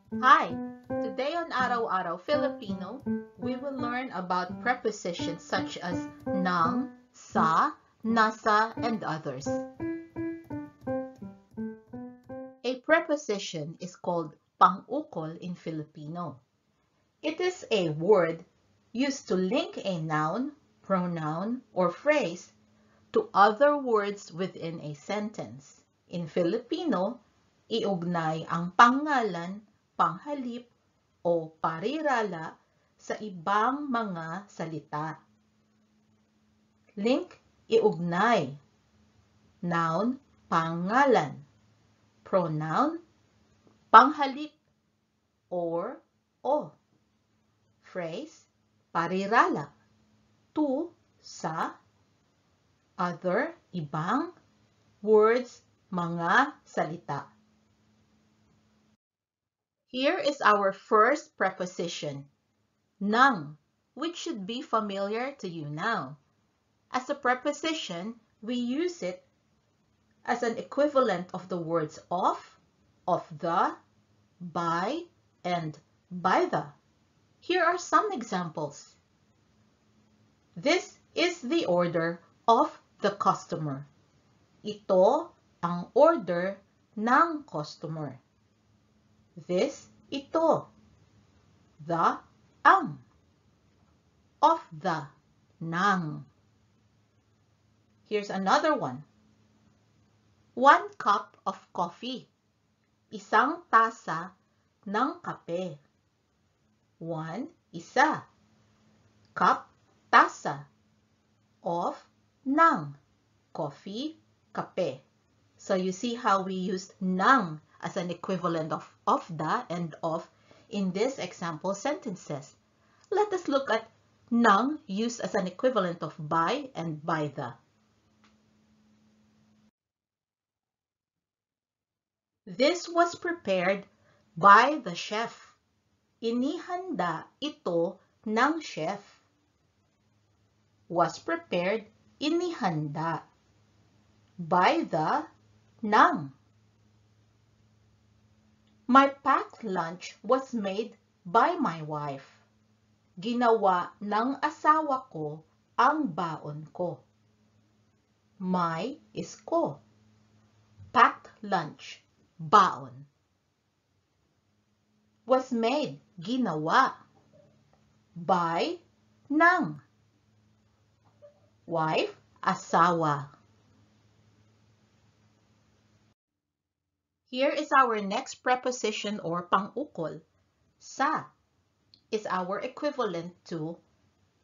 Hi! Today on Araw-Araw Filipino, we will learn about prepositions such as ng, sa, nasa, and others. A preposition is called pang-ukol in Filipino. It is a word used to link a noun, pronoun, or phrase to other words within a sentence. In Filipino, iugnay ang pangalan, panghalip, o parirala sa ibang mga salita. Link, iugnay. Noun, pangalan. Pronoun, panghalip or o. Phrase, parirala. To, sa. Other, ibang. Words, mga salita. Here is our first preposition, ng, which should be familiar to you now. As a preposition, we use it as an equivalent of the words of the, by, and by the. Here are some examples. This is the order of the customer. Ito ang order ng customer. This, ito. The, ang. Of the, ng. Here's another one. 1 cup of coffee. Isang tasa ng kape. 1, isa. Cup, tasa. Of, ng. Coffee, kape. So you see how we used ng as an equivalent of the and of in this example sentences. Let us look at ng used as an equivalent of by and by the. This was prepared by the chef. Inihanda ito ng chef. Was prepared, inihanda. By the, ng. My packed lunch was made by my wife. Ginawa ng asawa ko ang baon ko. My is ko. Packed lunch, baon. Was made, ginawa. By, ng. Wife, asawa. Here is our next preposition or pang-ukol. Sa is our equivalent to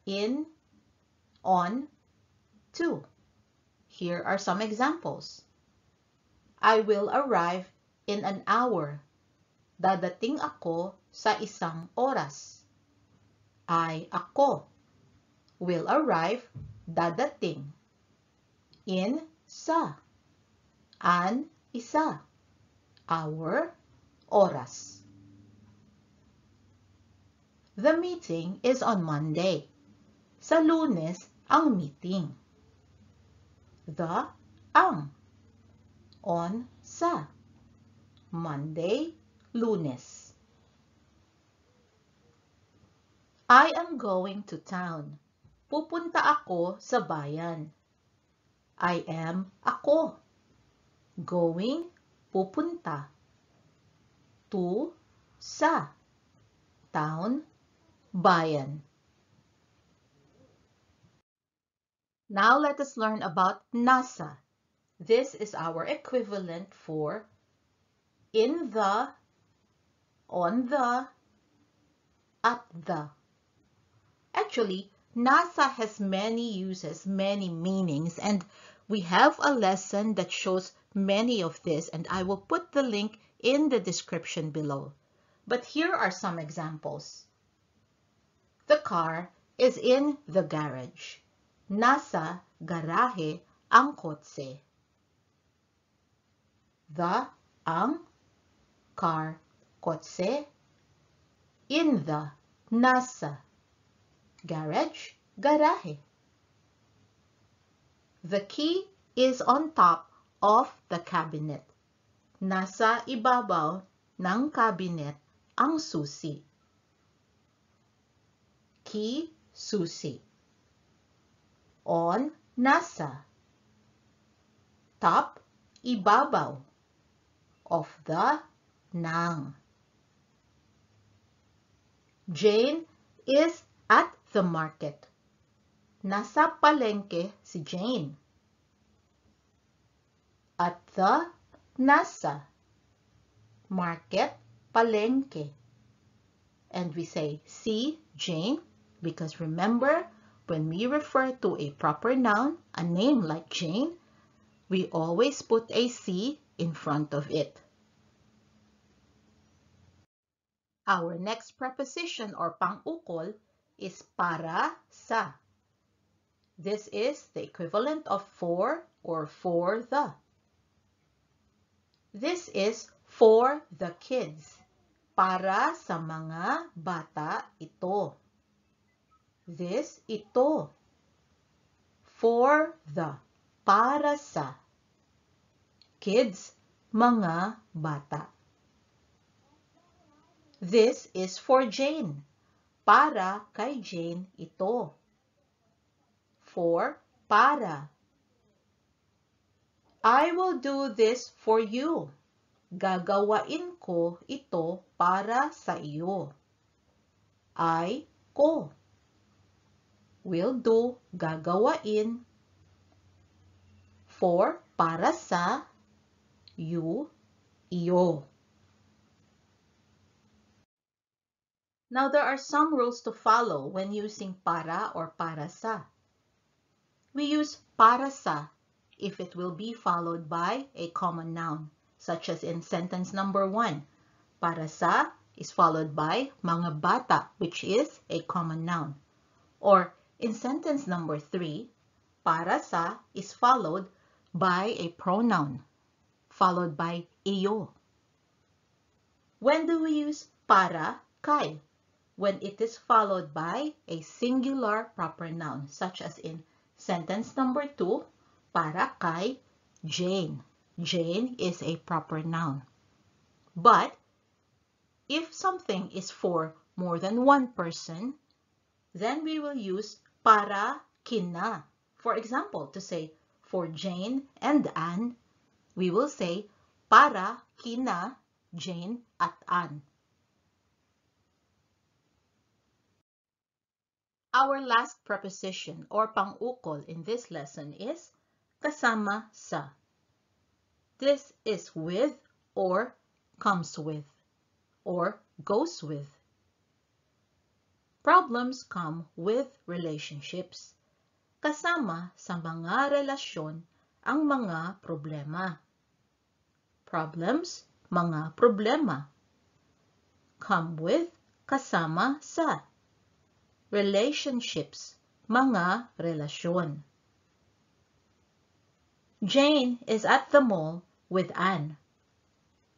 in, on, to. Here are some examples. I will arrive in an hour. Dadating ako sa isang oras. Ako. Will arrive, dadating. In, sa. An, isa. Hour, oras. The meeting is on Monday. Sa Lunes ang meeting. The, ang. On, sa. Monday, Lunes. I am going to town. Pupunta ako sa bayan. I am, ako. Going, pupunta. To, sa. Town, bayan. Now let us learn about nasa. This is our equivalent for in the, on the, at the. Actually, nasa has many uses, many meanings, and we have a lesson that shows many of this, and I will put the link in the description below. But here are some examples. The car is in the garage. Nasa garahe ang kotse. The, ang, car, kotse. In the, nasa. Garage, garahe. The key is on top of the cabinet. Nasa ibabaw ng cabinet ang susi. Ki, susi. On, nasa. Top, ibabaw. Of the, ng. Jane is at the market. Nasa palengke si Jane. At the, nasa. Market, palengke. And we say si Jane because remember, when we refer to a proper noun, a name like Jane, we always put a si in front of it. Our next preposition or pang-ukol is para sa. This is the equivalent of for or for the. This is for the kids. Para sa mga bata ito. This, ito. For the, para sa. Kids, mga bata. This is for Jane. Para kay Jane ito. For, para. I will do this for you. Gagawain ko ito para sa iyo. I, ko. Will do, gagawain. For, para sa. You, iyo. Now, there are some rules to follow when using para or para sa. We use para sa if it will be followed by a common noun, such as in sentence number 1. Para sa is followed by mga bata, which is a common noun. Or in sentence number 3, para sa is followed by a pronoun, followed by iyo. When do we use para, kay? When it is followed by a singular proper noun, such as in sentence number 2, para kay Jane. Jane is a proper noun. But if something is for more than one person, then we will use para kina. For example, to say for Jane and Anne, we will say para kina Jane at Anne. Our last preposition or pang-ukol in this lesson is kasama sa. This is with or comes with or goes with. Problems come with relationships. Kasama sa mga relasyon ang mga problema. Problems, mga problema. Come with, kasama sa. Relationships, mga relasyon. Jane is at the mall with Anne.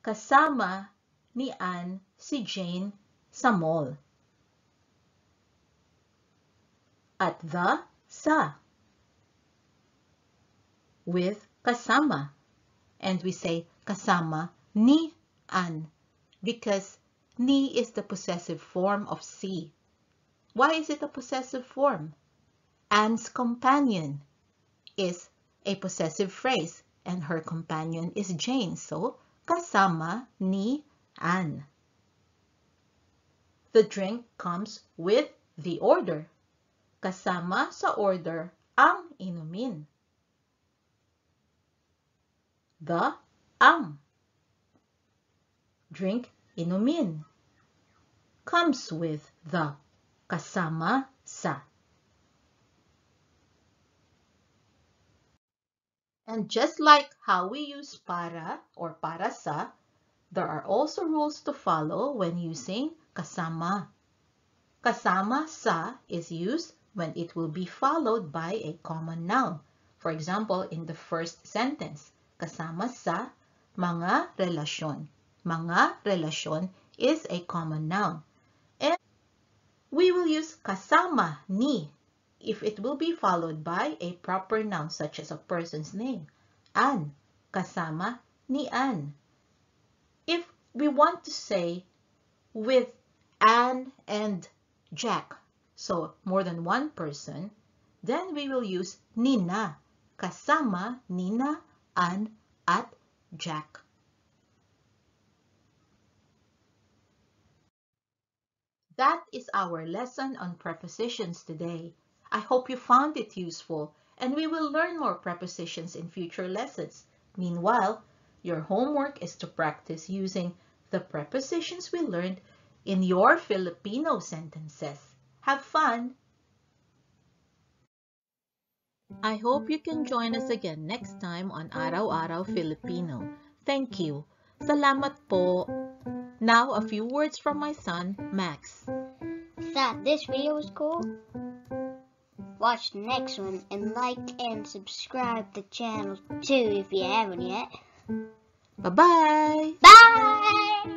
Kasama ni Anne si Jane sa mall. At the, sa. With, kasama. And we say kasama ni Anne because ni is the possessive form of si. Why is it a possessive form? Anne's companion is a possessive phrase and her companion is Jane. So, kasama ni Anne. The drink comes with the order. Kasama sa order ang inumin. The, ang. Drink, inumin. Comes with the. Kasama sa. And just like how we use para or para sa, there are also rules to follow when using kasama. Kasama sa is used when it will be followed by a common noun. For example, in the first sentence, kasama sa mga relasyon. Mga relasyon is a common noun. And we will use kasama ni if it will be followed by a proper noun such as a person's name. Anne, kasama ni Anne. If we want to say with Anne and Jack, so more than one person, then we will use Nina, kasama Nina, Anne, at Jack. That is our lesson on prepositions today. I hope you found it useful, and we will learn more prepositions in future lessons. Meanwhile, your homework is to practice using the prepositions we learned in your Filipino sentences. Have fun! I hope you can join us again next time on Araw-Araw Filipino. Thank you. Salamat po. Now, a few words from my son, Max. Thought this video was cool? Watch the next one and like and subscribe the channel too if you haven't yet. Bye-bye! Bye!